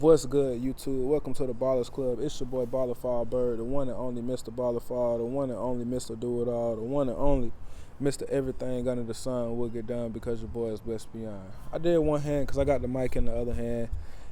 What's good, YouTube? Welcome to the Ballers Club. It's your boy BallOrFallBird, the one and only Mr. Ballafall, the one and only Mr. Do It All, the one and only Mr. Everything Under the Sun will get done because your boy is blessed beyond. I did one hand because I got the mic in the other hand,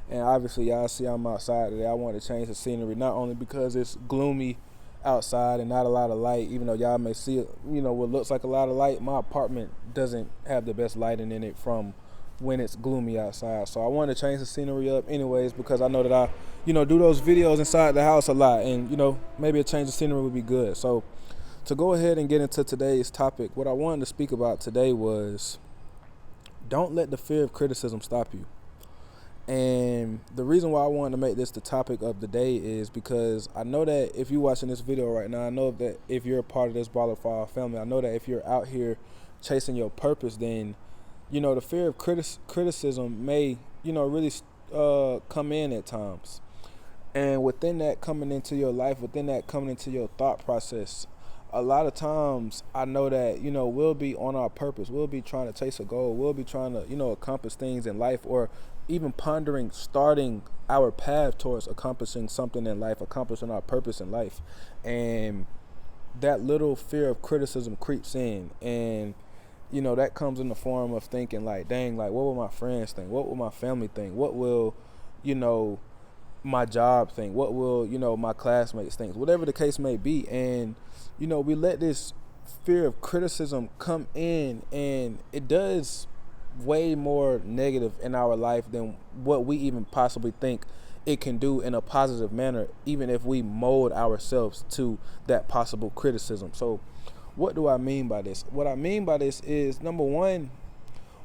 and obviously y'all see I'm outside today. I wanted to change the scenery, not only because it's gloomy outside and not a lot of light, even though y'all may see it, what looks like a lot of light. My apartment doesn't have the best lighting in it from when it's gloomy outside. So I wanted to change the scenery up anyways because I know that I, do those videos inside the house a lot, and, maybe a change of scenery would be good. So to go ahead and get into today's topic, what I wanted to speak about today was don't let the fear of criticism stop you. And the reason why I wanted to make this the topic of the day is because I know that if you're watching this video right now, I know that if you're a part of this BallOrFall family, I know that if you're out here chasing your purpose, then the fear of criticism may, really come in at times. And within that coming into your life, within that coming into your thought process, a lot of times I know that, we'll be on our purpose. We'll be trying to chase a goal. We'll be trying to, accomplish things in life, or even pondering starting our path towards accomplishing something in life, accomplishing our purpose in life. And that little fear of criticism creeps in, and that comes in the form of thinking like, dang, like, what will my friends think? What will my family think? What will, my job think? What will, my classmates think? Whatever the case may be. And, we let this fear of criticism come in, and it does way more negative in our life than what we even possibly think it can do in a positive manner, even if we mold ourselves to that possible criticism. So what do I mean by this? What I mean by this is, number one,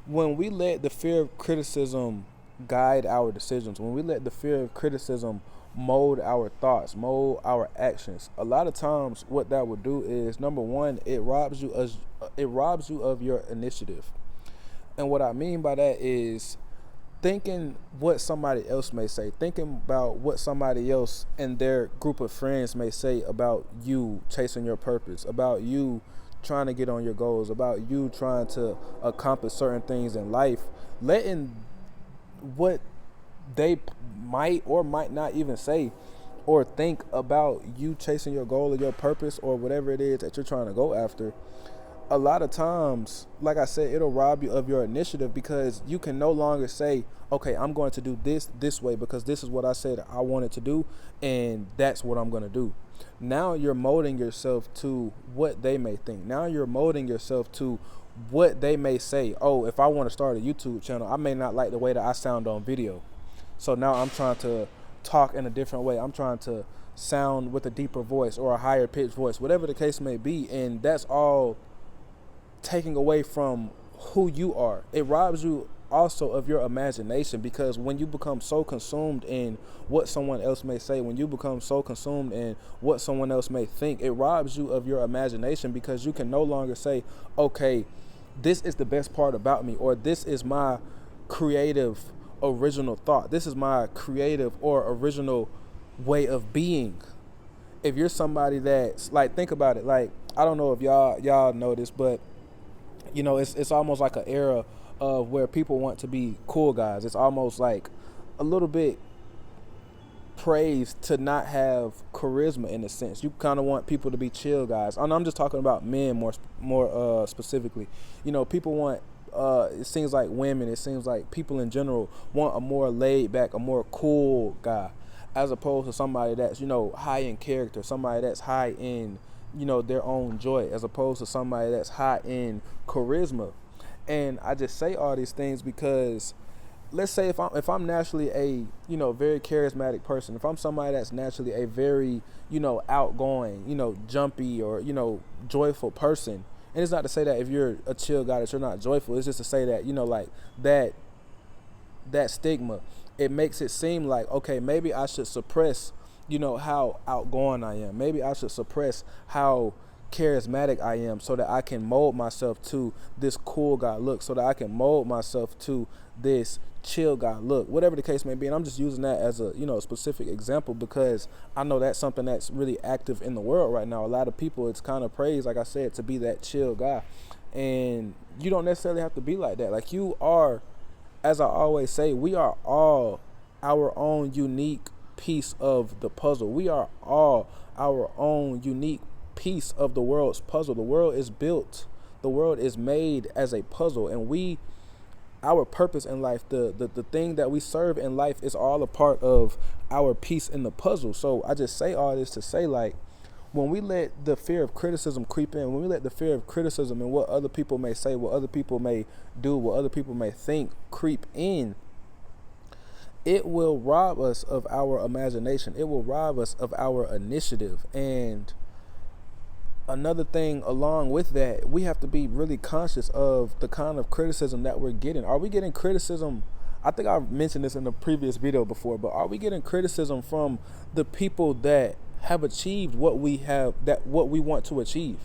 when we let the fear of criticism guide our decisions, when we let the fear of criticism mold our thoughts, mold our actions, a lot of times what that would do is, number one, it robs you of your initiative. And what I mean by that is thinking what somebody else may say, thinking about what somebody else and their group of friends may say about you chasing your purpose, about you trying to get on your goals, about you trying to accomplish certain things in life, letting what they might or might not even say or think about you chasing your goal or your purpose or whatever it is that you're trying to go after. A lot of times, like I said, it'll rob you of your initiative, because you can no longer say, okay, I'm going to do this way because this is what I said I wanted to do, and that's what I'm going to do. Now you're molding yourself to what they may think. Now you're molding yourself to what they may say. Oh, if I want to start a YouTube channel, I may not like the way that I sound on video. So now I'm trying to talk in a different way. I'm trying to sound with a deeper voice or a higher pitched voice, whatever the case may be. And that's all taking away from who you are. It robs you also of your imagination, because when you become so consumed in what someone else may say, when you become so consumed in what someone else may think, it robs you of your imagination, because you can no longer say, okay, this is the best part about me, or this is my creative original thought, this is my creative or original way of being. If you're somebody that's like, think about it, like, I don't know if y'all know this, but it's almost like an era of where people want to be cool guys. It's almost like a little bit praised to not have charisma, in a sense. You kind of want people to be chill guys. And I'm just talking about men more specifically. People want, it seems like women, it seems like people in general want a more laid back, a more cool guy, as opposed to somebody that's, high in character, somebody that's high in, their own joy, as opposed to somebody that's high in charisma. And I just say all these things because, let's say if I'm naturally a, very charismatic person, if I'm somebody that's naturally a very, outgoing, jumpy or, joyful person. And it's not to say that if you're a chill guy that you're not joyful. It's just to say that, like that stigma, it makes it seem like, okay, maybe I should suppress how outgoing I am. Maybe I should suppress how charismatic I am, so that I can mold myself to this cool guy look, so that I can mold myself to this chill guy look, whatever the case may be. And I'm just using that as a specific example, because I know that's something that's really active in the world right now. A lot of people, it's kind of praised, like I said, to be that chill guy, and you don't necessarily have to be like that. Like, you are, as I always say, we are all our own unique piece of the puzzle. We are all our own unique piece of the world's puzzle. The world is built, the world is made as a puzzle, and our purpose in life, the thing that we serve in life is all a part of our piece in the puzzle. So I just say all this to say, like, when we let the fear of criticism creep in, when we let the fear of criticism and what other people may say, what other people may do, what other people may think creep in, it will rob us of our imagination. It will rob us of our initiative. And another thing along with that, we have to be really conscious of the kind of criticism that we're getting. Are we getting criticism? I think I've mentioned this in a previous video before, but are we getting criticism from the people that have achieved what we want to achieve?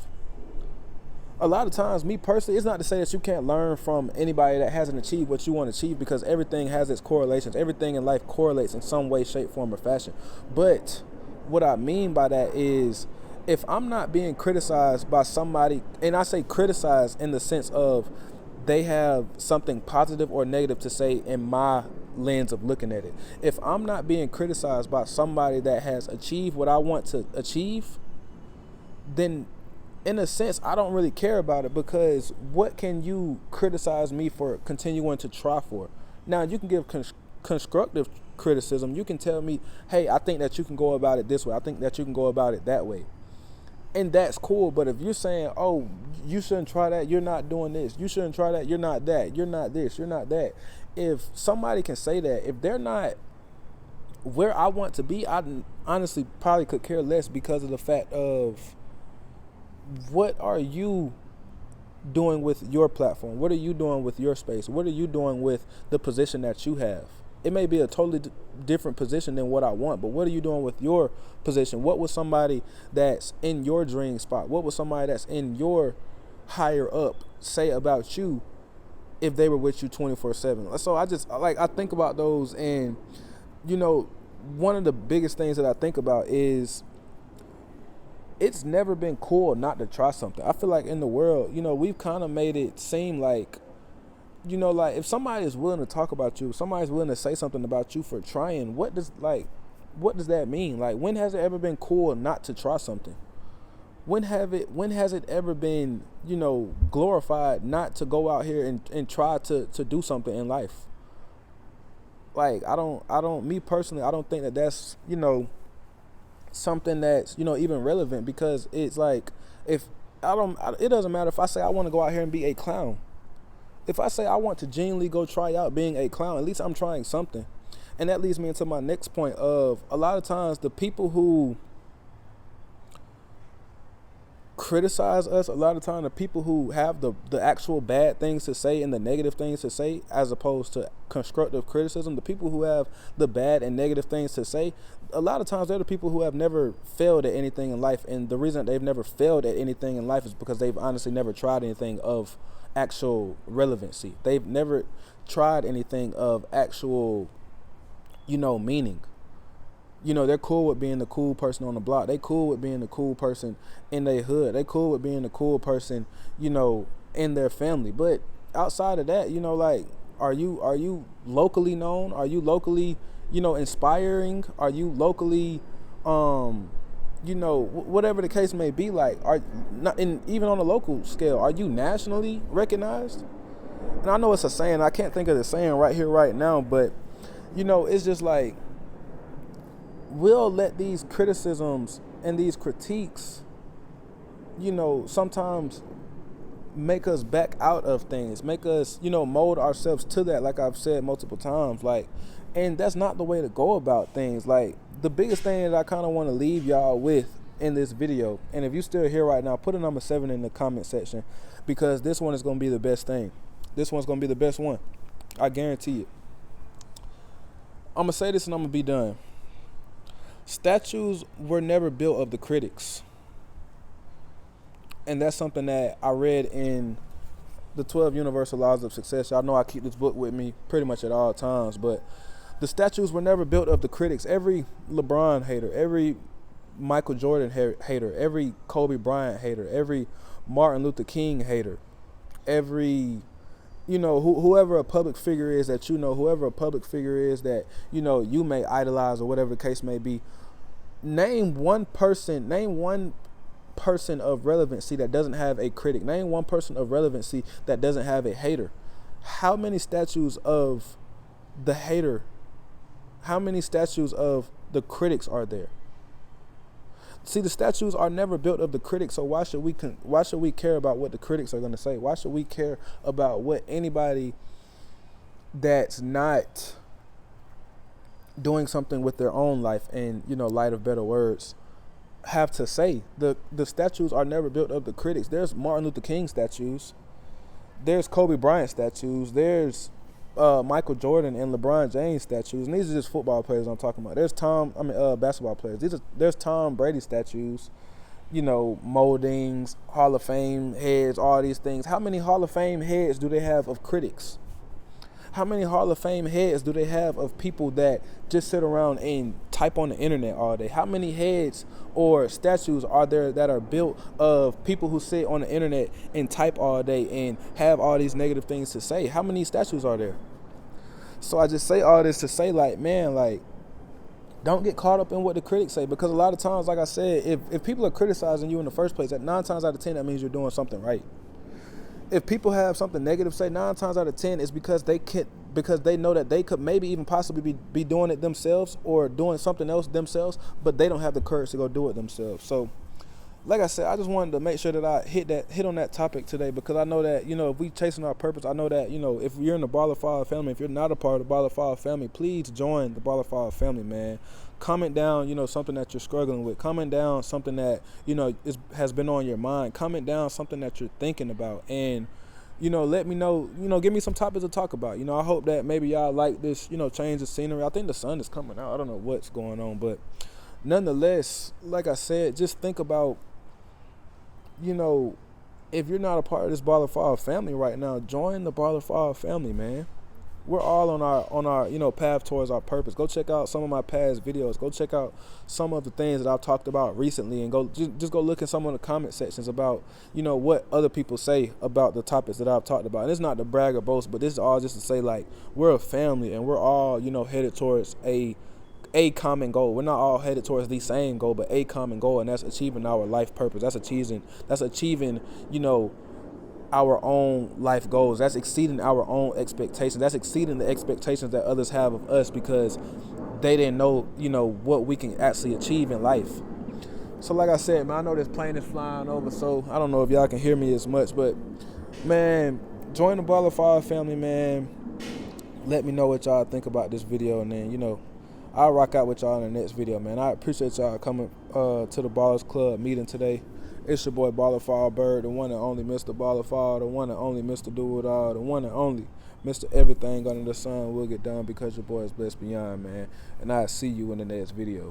A lot of times, me personally, it's not to say that you can't learn from anybody that hasn't achieved what you want to achieve, because everything has its correlations. Everything in life correlates in some way, shape, form, or fashion. But what I mean by that is, if I'm not being criticized by somebody, and I say criticized in the sense of they have something positive or negative to say in my lens of looking at it. If I'm not being criticized by somebody that has achieved what I want to achieve, then in a sense, I don't really care about it, because what can you criticize me for continuing to try for? Now, you can give constructive criticism. You can tell me, hey, I think that you can go about it this way. I think that you can go about it that way. And that's cool. But if you're saying, oh, you shouldn't try that, you're not doing this, you shouldn't try that, you're not that, you're not this, you're not that. If somebody can say that, if they're not where I want to be, I honestly probably could care less, because of the fact of, what are you doing with your platform? What are you doing with your space? What are you doing with the position that you have? It may be a totally different position than what I want, but what are you doing with your position? What would somebody that's in your dream spot, what would somebody that's in your higher up say about you if they were with you 24/7? So I think about those, and one of the biggest things that I think about is, it's never been cool not to try something. I feel like in the world, we've kind of made it seem like, like, if somebody is willing to talk about you, somebody's willing to say something about you for trying, what does that mean? Like, when has it ever been cool not to try something? When has it ever been, glorified not to go out here and try to do something in life? Like, me personally, I don't think that that's, something that's, even relevant, because it's like, it doesn't matter if I say I want to go out here and be a clown. If I say I want to genuinely go try out being a clown, at least I'm trying something. And that leads me into my next point of, a lot of times the people who criticize us, a lot of time the people who have the actual bad things to say and the negative things to say, as opposed to constructive criticism, the people who have the bad and negative things to say, a lot of times they're the people who have never failed at anything in life. And the reason they've never failed at anything in life is because they've honestly never tried anything of actual relevancy. They've never tried anything of actual, meaning. They're cool with being the cool person on the block. They cool with being the cool person in their hood. They cool with being the cool person, in their family. But outside of that, like, are you locally known? Are you locally, inspiring? Are you locally, whatever the case may be, like, are not, and even on a local scale, are you nationally recognized? And I know it's a saying, I can't think of the saying right here, right now, but, it's just like, we'll let these criticisms and these critiques, sometimes make us back out of things, make us, mold ourselves to that, like I've said multiple times, like, and that's not the way to go about things. Like, the biggest thing that I kind of want to leave y'all with in this video, and if you're still here right now, put a number 7 in the comment section, because this one is going to be the best thing. This one's going to be the best one. I guarantee it. I'm going to say this and I'm going to be done. Statues were never built of the critics. And that's something that I read in the 12 Universal Laws of Success. Y'all know I keep this book with me pretty much at all times, but the statues were never built of the critics. Every LeBron hater, every Michael Jordan hater, every Kobe Bryant hater, every Martin Luther King hater, every, whoever a public figure is that whoever a public figure is that you may idolize or whatever the case may be. Name one person of relevancy that doesn't have a critic. Name one person of relevancy that doesn't have a hater. How many statues of the hater? How many statues of the critics are there? See, the statues are never built of the critics, so why should we care about what the critics are going to say? Why should we care about what anybody that's not doing something with their own life and, light of better words, have to say? The statues are never built of the critics. There's Martin Luther King statues. There's Kobe Bryant statues. There's Michael Jordan and LeBron James statues, and these are just football players I'm talking about. There's basketball players. There's Tom Brady statues, moldings, Hall of Fame heads, all these things. How many Hall of Fame heads do they have of critics? How many Hall of Fame heads do they have of people that just sit around and type on the internet all day? How many heads or statues are there that are built of people who sit on the internet and type all day and have all these negative things to say? How many statues are there? So I just say all this to say, don't get caught up in what the critics say, because a lot of times, like I said, if people are criticizing you in the first place, at 9 times out of 10, that means you're doing something right. If people have something negative to say, 9 times out of 10 is because they know that they could maybe even possibly be doing it themselves or doing something else themselves, but they don't have the courage to go do it themselves. So, like I said, I just wanted to make sure that I hit on that topic today, because I know that, if we chasing our purpose, I know that, if you're in the BallOrFall family, if you're not a part of the BallOrFall family, please join the BallOrFall family, man. Comment down, something that you're struggling with. Comment down something that, has been on your mind. Comment down something that you're thinking about. And, let me know, give me some topics to talk about. I hope that maybe y'all like this, change of scenery. I think the sun is coming out. I don't know what's going on. But nonetheless, like I said, just think about, if you're not a part of this BallOrFall family right now, join the BallOrFall family, man. We're all on our path towards our purpose. Go check out some of my past videos. Go check out some of the things that I've talked about recently, and just go look in some of the comment sections about what other people say about the topics that I've talked about. And it's not to brag or boast, but this is all just to say, we're a family, and we're all headed towards a common goal. We're not all headed towards the same goal, but a common goal, and that's achieving our life purpose. That's achieving our own life goals. That's exceeding our own expectations. That's exceeding the expectations that others have of us, because they didn't know, what we can actually achieve in life. So like I said, man, I know this plane is flying over, so I don't know if y'all can hear me as much, but man, join the BallOrFall family, man. Let me know what y'all think about this video, and then, I'll rock out with y'all in the next video, man. I appreciate y'all coming to the Ballers Club meeting today. It's your boy BallOrFallBird, the one and only Mr. BallOrFall, the one and only Mr. Do It All, the one and only Mr. Everything Under the Sun Will Get Done, because your boy is blessed beyond, man. And I'll see you in the next video.